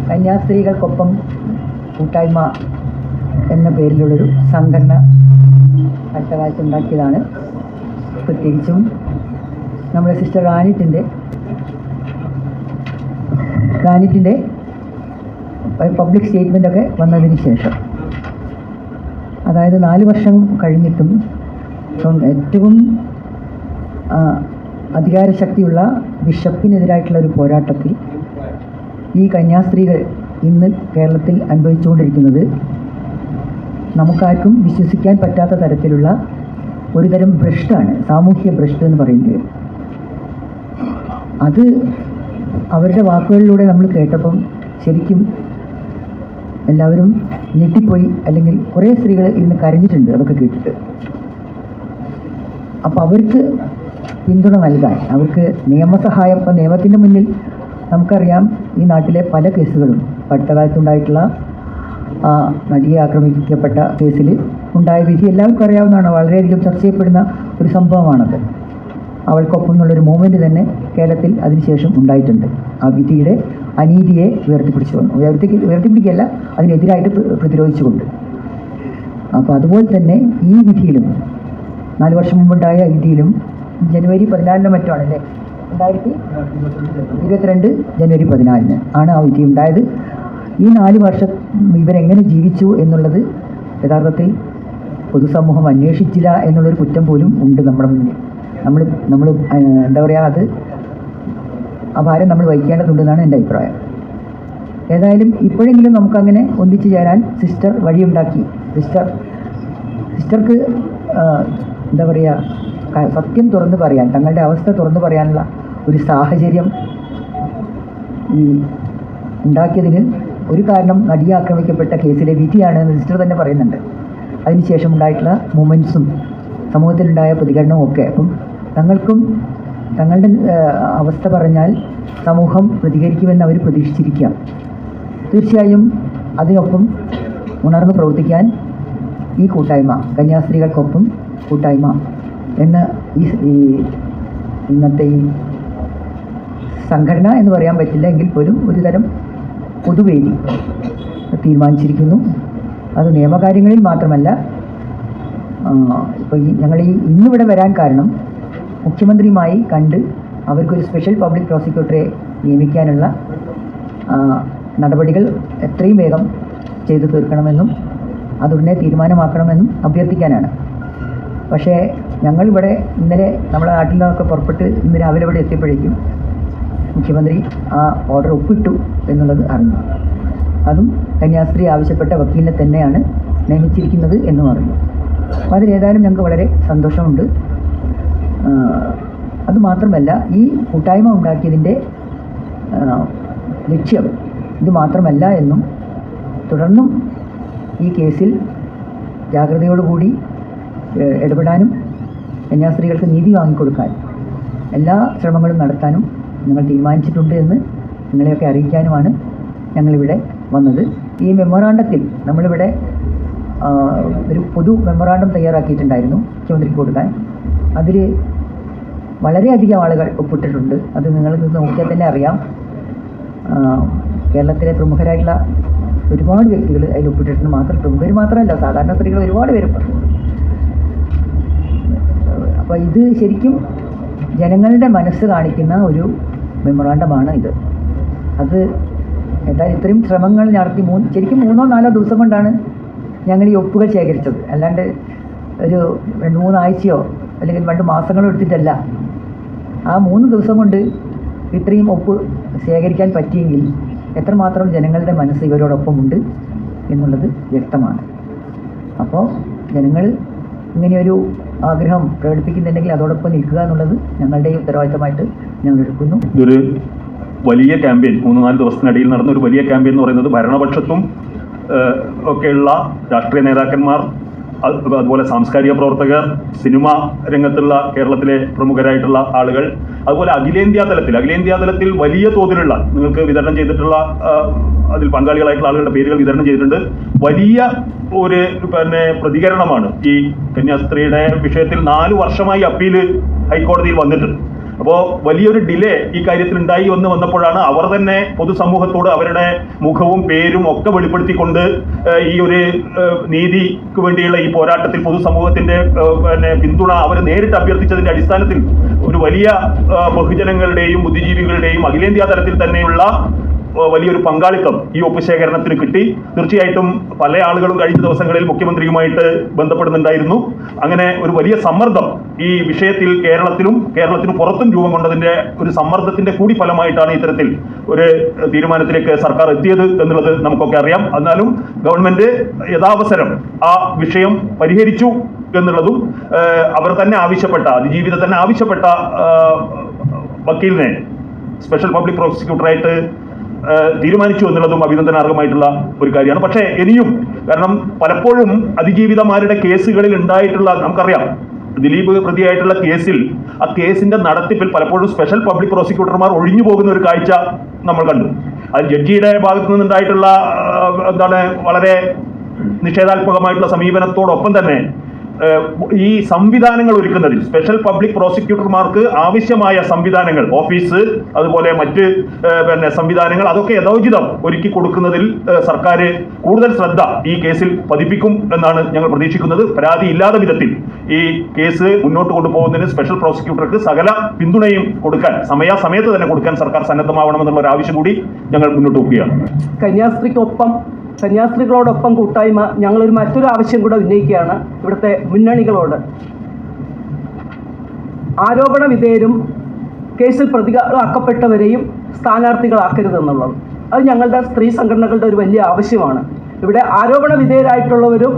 കന്യാസ്ത്രീകൾക്കൊപ്പം കൂട്ടായ്മ എന്ന പേരിലുള്ളൊരു സംഘടന അടുത്ത കാലത്ത് ഉണ്ടാക്കിയതാണ്. പ്രത്യേകിച്ചും നമ്മുടെ സിസ്റ്റർ റാനിറ്റിൻ്റെ പബ്ലിക് സ്റ്റേറ്റ്മെൻ്റൊക്കെ വന്നതിന് ശേഷം, അതായത് 4 വർഷം കഴിഞ്ഞിട്ടും ഏറ്റവും അധികാരശക്തിയുള്ള ബിഷപ്പിനെതിരായിട്ടുള്ള ഒരു പോരാട്ടത്തിൽ ഈ കന്യാസ്ത്രീകൾ ഇന്ന് കേരളത്തിൽ അനുഭവിച്ചുകൊണ്ടിരിക്കുന്നത് നമുക്കാർക്കും വിശ്വസിക്കാൻ പറ്റാത്ത തരത്തിലുള്ള ഒരുതരം ഭ്രഷ്ടാണ്, സാമൂഹ്യ ഭ്രഷ്ട് എന്ന് പറയുന്നത്. അത് അവരുടെ വാക്കുകളിലൂടെ നമ്മൾ കേട്ടപ്പം ശരിക്കും എല്ലാവരും ഞെട്ടിപ്പോയി. അല്ലെങ്കിൽ കുറേ സ്ത്രീകൾ ഇന്ന് കരഞ്ഞിട്ടുണ്ട് അതൊക്കെ കേട്ടിട്ട്. അപ്പോൾ അവർക്ക് പിന്തുണ നൽകാൻ, അവർക്ക് നിയമസഹായം, ഇപ്പോൾ നിയമത്തിൻ്റെ മുന്നിൽ നമുക്കറിയാം ഈ നാട്ടിലെ പല കേസുകളും അടുത്ത കാലത്തുണ്ടായിട്ടുള്ള നടിയെ ആക്രമിക്കപ്പെട്ട കേസിൽ ഉണ്ടായ വിധി എല്ലാവർക്കും അറിയാവുന്നതാണ്. വളരെയധികം ചർച്ച ചെയ്യപ്പെടുന്ന ഒരു സംഭവമാണത്. അവൾക്കൊപ്പം എന്നുള്ളൊരു മൂവ്മെൻറ്റ് തന്നെ കേരളത്തിൽ അതിനുശേഷം ഉണ്ടായിട്ടുണ്ട്. ആ വിധിയുടെ അനീതിയെ ഉയർത്തിപ്പിടിക്കുകയല്ല, അതിനെതിരായിട്ട് പ്രതിരോധിച്ചുകൊണ്ട്. അപ്പോൾ അതുപോലെ തന്നെ ഈ വിധിയിലും 4 വർഷം മുമ്പുണ്ടായ വിധിയിലും ജനുവരി 14 മറ്റോ ആണല്ലേ, 2022 ജനുവരി 14 ആണ് ആ വിധി ഉണ്ടായത്. ഈ 4 വർഷം ഇവരെങ്ങനെ ജീവിച്ചു എന്നുള്ളത് യഥാർത്ഥത്തിൽ പൊതുസമൂഹം അന്വേഷിച്ചില്ല എന്നുള്ളൊരു കുറ്റം പോലും ഉണ്ട് നമ്മുടെ മുന്നിൽ. നമ്മൾ എന്താ പറയുക, അത് ആ ഭാരം നമ്മൾ വഹിക്കേണ്ടതുണ്ടെന്നാണ് എൻ്റെ അഭിപ്രായം. ഏതായാലും ഇപ്പോഴെങ്കിലും നമുക്കങ്ങനെ ഒന്നിച്ചു ചേരാൻ സിസ്റ്റർ വഴിയുണ്ടാക്കി. സിസ്റ്റർക്ക് എന്താ പറയുക, സത്യം തുറന്നു പറയാൻ, തങ്ങളുടെ അവസ്ഥ തുറന്നു പറയാനുള്ള ഒരു സാഹചര്യം ഈ ഉണ്ടാക്കിയതിന് ഒരു കാരണം നടിയെ ആക്രമിക്കപ്പെട്ട കേസിലെ വിധിയാണെന്ന് സിസ്റ്റർ തന്നെ പറയുന്നുണ്ട്. അതിനുശേഷം ഉണ്ടായിട്ടുള്ള മൂമെൻറ്റ്സും സമൂഹത്തിലുണ്ടായ പ്രതികരണവും ഒക്കെ. അപ്പം തങ്ങളുടെ അവസ്ഥ പറഞ്ഞാൽ സമൂഹം പ്രതികരിക്കുമെന്ന് അവർ പ്രതീക്ഷിച്ചിരിക്കാം. തീർച്ചയായും അതിനൊപ്പം ഉണർന്ന് പ്രവർത്തിക്കാൻ ഈ കൂട്ടായ്മ, കന്യാസ്ത്രീകൾക്കൊപ്പം കൂട്ടായ്മ എന്ന ഈ ഇന്നത്തെ ഈ സംഘടന എന്ന് പറയാൻ പറ്റില്ല എങ്കിൽ പോലും ഒരുതരം പൊതുവേദി തീരുമാനിച്ചിരിക്കുന്നു. അത് നിയമകാര്യങ്ങളിൽ മാത്രമല്ല, ഇപ്പോൾ ഞങ്ങൾ ഇന്നിവിടെ വരാൻ കാരണം മുഖ്യമന്ത്രിയുമായി കണ്ട് അവർക്കൊരു സ്പെഷ്യൽ പബ്ലിക് പ്രോസിക്യൂട്ടറെ നിയമിക്കാനുള്ള നടപടികൾ എത്രയും വേഗം ചെയ്തു തീർക്കണമെന്നും അതുടനെ തീരുമാനമാക്കണമെന്നും അഭ്യർത്ഥിക്കാനാണ്. പക്ഷേ ഞങ്ങളിവിടെ ഇന്നലെ നമ്മുടെ നാട്ടിൽ നിന്നൊക്കെ പുറപ്പെട്ട് ഇന്ന് രാവിലെ ഇവിടെ എത്തിയപ്പോഴേക്കും മുഖ്യമന്ത്രി ആ ഓർഡർ ഒപ്പിട്ടു എന്നുള്ളത് അറിഞ്ഞു. അതും കന്യാസ്ത്രീ ആവശ്യപ്പെട്ട വക്കീലിനെ തന്നെയാണ് നിയമിച്ചിരിക്കുന്നത് എന്ന് പറഞ്ഞു. അപ്പോൾ അതിലേതായാലും ഞങ്ങൾക്ക് വളരെ സന്തോഷമുണ്ട്. അതുമാത്രമല്ല, ഈ കൂട്ടായ്മ ഉണ്ടാക്കിയതിൻ്റെ ലക്ഷ്യം ഇത് മാത്രമല്ല എന്നും തുടർന്നും ഈ കേസിൽ ജാഗ്രതയോടുകൂടി ഇടപെടാനും കന്യാസ്ത്രീകൾക്ക് നീതി വാങ്ങിക്കൊടുക്കാൻ എല്ലാ ശ്രമങ്ങളും നടത്താനും ഞങ്ങൾ തീരുമാനിച്ചിട്ടുണ്ട് എന്ന് നിങ്ങളെയൊക്കെ അറിയിക്കാനുമാണ് ഞങ്ങളിവിടെ വന്നത്. ഈ മെമ്മോറാണ്ടത്തിൽ നമ്മളിവിടെ ഒരു പൊതു മെമ്മോറാണ്ടം തയ്യാറാക്കിയിട്ടുണ്ടായിരുന്നു മുഖ്യമന്ത്രിക്ക് കൊടുക്കാൻ. അതിൽ വളരെയധികം ആളുകൾ ഒപ്പിട്ടിട്ടുണ്ട്. അത് നിങ്ങൾ നോക്കിയാൽ തന്നെ അറിയാം. കേരളത്തിലെ പ്രമുഖരായിട്ടുള്ള ഒരുപാട് വ്യക്തികൾ അതിൽ ഒപ്പിട്ടിട്ടുണ്ട്. പ്രമുഖർ മാത്രമല്ല, സാധാരണ സ്ത്രീകൾ ഒരുപാട് പേരുണ്ട്. അപ്പോൾ ഇത് ശരിക്കും ജനങ്ങളുടെ മനസ്സ് കാണിക്കുന്ന ഒരു മെമ്മോറാണ്ടമാണ് ഇത്. അത് എന്തായാലും ഇത്രയും ശ്രമങ്ങൾ നടത്തി ശരിക്കും 3-4 ദിവസം കൊണ്ടാണ് ഞങ്ങൾ ഈ ഒപ്പുകൾ ശേഖരിച്ചത്. അല്ലാണ്ട് ഒരു 2-3 ആഴ്ചയോ അല്ലെങ്കിൽ 2 മാസങ്ങളോ എടുത്തിട്ടല്ല. ആ 3 ദിവസം കൊണ്ട് ഇത്രയും ഒപ്പ് ശേഖരിക്കാൻ പറ്റിയെങ്കിൽ എത്രമാത്രം ജനങ്ങളുടെ മനസ്സ് ഇവരോടൊപ്പം ഉണ്ട് എന്നുള്ളത് വ്യക്തമാണ്. അപ്പോൾ ജനങ്ങൾ ഇങ്ങനെയൊരു ആഗ്രഹം പ്രകടിപ്പിക്കുന്നുണ്ടെങ്കിൽ അതോടൊപ്പം നിൽക്കുക എന്നുള്ളത് ഞങ്ങളുടെ ഉത്തരവാദിത്തമായിട്ട് ഞങ്ങൾ എടുക്കുന്നു. ഇതൊരു വലിയ ക്യാമ്പയിൻ, 3-4 ദിവസത്തിനിടയിൽ നടന്ന ഒരു വലിയ ക്യാമ്പയിൻ എന്ന് പറയുന്നത് ഭരണപക്ഷത്തും ഒക്കെയുള്ള രാഷ്ട്രീയ നേതാക്കന്മാർ, അതുപോലെ സാംസ്കാരിക പ്രവർത്തകർ, സിനിമാ രംഗത്തുള്ള കേരളത്തിലെ പ്രമുഖരായിട്ടുള്ള ആളുകൾ, അതുപോലെ അഖിലേന്ത്യാ തലത്തിൽ വലിയ തോതിലുള്ള നിങ്ങൾക്ക് വിതരണം ചെയ്തിട്ടുള്ള അതിൽ പങ്കാളികളായിട്ടുള്ള ആളുകളുടെ പേരുകൾ വിതരണം ചെയ്തിട്ടുണ്ട്. വലിയ ഒരു പ്രതികരണമാണ് ഈ കന്യാസ്ത്രീയുടെ വിഷയത്തിൽ. 4 വർഷമായി അപ്പീൽ ഹൈക്കോടതിയിൽ വന്നിട്ടുണ്ട്. അപ്പോൾ വലിയൊരു ഡിലേ ഈ കാര്യത്തിൽ ഉണ്ടായി വന്നപ്പോഴാണ് അവർ തന്നെ പൊതുസമൂഹത്തോട് അവരുടെ മുഖവും പേരും ഒക്കെ വെളിപ്പെടുത്തിക്കൊണ്ട് ഈ ഒരു നീതിക്ക് വേണ്ടിയുള്ള ഈ പോരാട്ടത്തിൽ പൊതുസമൂഹത്തിന്റെ പിന്തുണ അവർ നേരിട്ട് അഭ്യർത്ഥിച്ചതിന്റെ അടിസ്ഥാനത്തിൽ ഒരു വലിയ ബഹുജനങ്ങളുടെയും ബുദ്ധിജീവികളുടെയും അഖിലേന്ത്യാ തലത്തിൽ തന്നെയുള്ള വലിയൊരു പങ്കാളിത്തം ഈ ഒപ്പുശേഖരണത്തിന് കിട്ടി. തീർച്ചയായിട്ടും പല ആളുകളും കഴിഞ്ഞ ദിവസങ്ങളിൽ മുഖ്യമന്ത്രിയുമായിട്ട് ബന്ധപ്പെടുന്നുണ്ടായിരുന്നു. അങ്ങനെ ഒരു വലിയ സമ്മർദ്ദം ഈ വിഷയത്തിൽ കേരളത്തിന് പുറത്തും രൂപം കൊണ്ടതിന്റെ ഒരു സമ്മർദ്ദത്തിന്റെ കൂടി ഫലമായിട്ടാണ് ഇത്തരത്തിൽ ഒരു തീരുമാനത്തിലേക്ക് സർക്കാർ എത്തിയത് എന്നുള്ളത് നമുക്കൊക്കെ അറിയാം. എന്നാലും ഗവൺമെന്റ് യഥാവസരം ആ വിഷയം പരിഹരിച്ചു എന്നുള്ളതും അവർ തന്നെ ആവശ്യപ്പെട്ട അതിജീവിത തന്നെ ആവശ്യപ്പെട്ട വക്കീലിനെ സ്പെഷ്യൽ പബ്ലിക് പ്രോസിക്യൂട്ടറായിട്ട് തീരുമാനിച്ചു എന്നുള്ളതും അഭിനന്ദനാർഹമായിട്ടുള്ള ഒരു കാര്യമാണ്. പക്ഷേ ഇനിയും കാരണം പലപ്പോഴും അതിജീവിതമാരുടെ കേസുകളിൽ ഉണ്ടായിട്ടുള്ള നമുക്കറിയാം ദിലീപ് പ്രതിയായിട്ടുള്ള കേസിൽ ആ കേസിന്റെ നടത്തിപ്പിൽ പലപ്പോഴും സ്പെഷ്യൽ പബ്ലിക് പ്രോസിക്യൂട്ടർമാർ ഒഴിഞ്ഞു പോകുന്ന ഒരു കാഴ്ച നമ്മൾ കണ്ടു. അത് ജഡ്ജിയുടെ ഭാഗത്തു നിന്നുണ്ടായിട്ടുള്ള വളരെ നിഷേധാത്മകമായിട്ടുള്ള സമീപനത്തോടൊപ്പം തന്നെ ഈ സംവിധാനങ്ങൾ ഒരുക്കുന്നതിൽ സ്പെഷ്യൽ പബ്ലിക് പ്രോസിക്യൂട്ടർമാർക്ക് ആവശ്യമായ സംവിധാനങ്ങൾ ഓഫീസ് അതുപോലെ മറ്റ് സംവിധാനങ്ങൾ അതൊക്കെ യഥോചിതം ഒരുക്കി കൊടുക്കുന്നതിൽ സർക്കാർ കൂടുതൽ ശ്രദ്ധ ഈ കേസിൽ പതിപ്പിക്കും എന്നാണ് ഞങ്ങൾ പ്രതീക്ഷിക്കുന്നത്. പരാതി ഇല്ലാത്ത വിധത്തിൽ ഈ കേസ് മുന്നോട്ട് കൊണ്ടുപോകുന്നതിന് സ്പെഷ്യൽ പ്രോസിക്യൂട്ടർക്ക് സകല പിന്തുണയും കൊടുക്കാൻ സമയത്ത് തന്നെ കൊടുക്കാൻ സർക്കാർ സന്നദ്ധമാവണമെന്നുള്ള ഒരു ആവശ്യം കൂടി ഞങ്ങൾ മുന്നോട്ട് വെക്കുകയാണ്. കന്യാസ്ത്രീകളോടൊപ്പം കൂട്ടായ്മ ഞങ്ങളൊരു മറ്റൊരു ആവശ്യം കൂടെ ഉന്നയിക്കുകയാണ് ഇവിടുത്തെ മുന്നണികളോട്. ആരോപണ വിധേയരും കേസിൽ പ്രതികളാക്കപ്പെട്ടവരെയും സ്ഥാനാർത്ഥികളാക്കരുതെന്നുള്ളത് അത് ഞങ്ങളുടെ സ്ത്രീ സംഘടനകളുടെ ഒരു വലിയ ആവശ്യമാണ്. ഇവിടെ ആരോപണ വിധേയരായിട്ടുള്ളവരും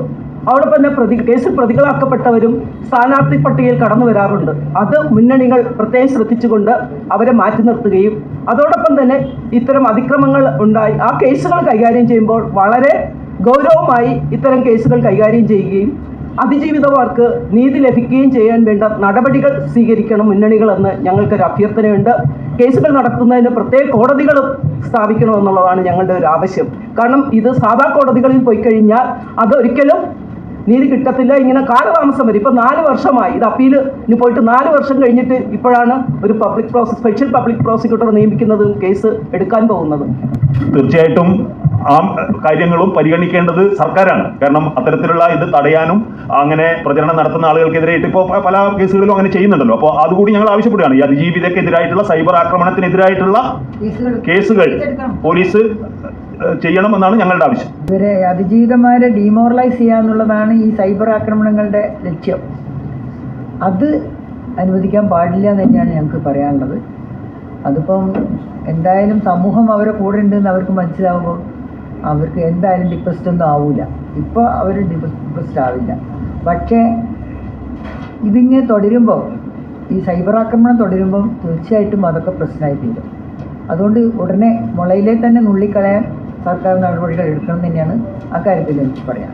അതോടൊപ്പം തന്നെ കേസിൽ പ്രതികളാക്കപ്പെട്ടവരും സ്ഥാനാർത്ഥി പട്ടികയിൽ കടന്നു വരാറുണ്ട്. അത് മുന്നണികൾ പ്രത്യേകം ശ്രദ്ധിച്ചുകൊണ്ട് അവരെ മാറ്റി നിർത്തുകയും അതോടൊപ്പം തന്നെ ഇത്തരം അതിക്രമങ്ങൾ ഉണ്ടായി ആ കേസുകൾ കൈകാര്യം ചെയ്യുമ്പോൾ വളരെ ഗൗരവമായി ഇത്തരം കേസുകൾ കൈകാര്യം ചെയ്യുകയും അതിജീവിതമാർക്ക് നീതി ലഭിക്കുകയും ചെയ്യാൻ വേണ്ട നടപടികൾ സ്വീകരിക്കണം മുന്നണികളെന്ന് ഞങ്ങൾക്കൊരു അഭ്യർത്ഥനയുണ്ട്. കേസുകൾ നടത്തുന്നതിന് പ്രത്യേക കോടതികളും സ്ഥാപിക്കണമെന്നുള്ളതാണ് ഞങ്ങളുടെ ഒരു ആവശ്യം. കാരണം ഇത് സാധാ കോടതികളിൽ പോയി കഴിഞ്ഞാൽ അതൊരിക്കലും നീതി കിട്ടത്തില്ല. ഇങ്ങനെ കാലതാമസം വരും. ഇപ്പോൾ 4 വർഷമായി ഇത് അപ്പീലിന് പോയിട്ട് 4 വർഷം കഴിഞ്ഞിട്ട് ഇപ്പോഴാണ് ഒരു സ്പെഷ്യൽ പബ്ലിക് പ്രോസിക്യൂട്ടർ നിയമിക്കുന്നതും കേസ് എടുക്കാൻ പോകുന്നതും. തീർച്ചയായിട്ടും ആ കാര്യങ്ങളും പരിഗണിക്കേണ്ടത് സർക്കാരാണ്. കാരണം അത്തരത്തിലുള്ള ഇത് തടയാനും അങ്ങനെ പ്രചരണം നടത്തുന്ന ആളുകൾക്കെതിരായിട്ട് ഇപ്പോൾ പല കേസുകളിലും അങ്ങനെ ചെയ്യുന്നുണ്ടല്ലോ. അപ്പോൾ അതുകൂടി ഞങ്ങൾ ആവശ്യപ്പെടുകയാണ്. ഈ അതിജീവിതക്കെതിരായിട്ടുള്ള സൈബർ ആക്രമണത്തിനെതിരായിട്ടുള്ള കേസുകൾ പോലീസ് ചെയ്യണമെന്നാണ് ഞങ്ങളുടെ ആവശ്യം. ഇവരെ അതിജീവിതമാരെ ഡീമോറലൈസ് ചെയ്യാന്നുള്ളതാണ് ഈ സൈബർ ആക്രമണങ്ങളുടെ ലക്ഷ്യം. അത് അനുവദിക്കാൻ പാടില്ല എന്ന് തന്നെയാണ് ഞങ്ങൾക്ക് പറയാനുള്ളത്. അതിപ്പം എന്തായാലും സമൂഹം അവരെ കൂടെ ഉണ്ടെന്ന് അവർക്ക് മനസ്സിലാവുമ്പോൾ അവർക്ക് എന്തായാലും ഡിപ്രസ്ഡ് ഒന്നും ആവില്ല. ഇപ്പോൾ അവർ ഡിപ്രസ്ഡ് ആവില്ല. പക്ഷേ ഇതിങ്ങനെ തുടരുമ്പോൾ ഈ സൈബർ ആക്രമണം തുടരുമ്പം തീർച്ചയായിട്ടും അതൊക്കെ പ്രശ്നമായി തീരും. അതുകൊണ്ട് ഉടനെ മുളയിലെ തന്നെ നുള്ളിക്കളയാൻ സർക്കാർ നടപടികൾ എടുക്കണം തന്നെയാണ് അക്കാര്യത്തിൽ എനിക്ക് പറയാം.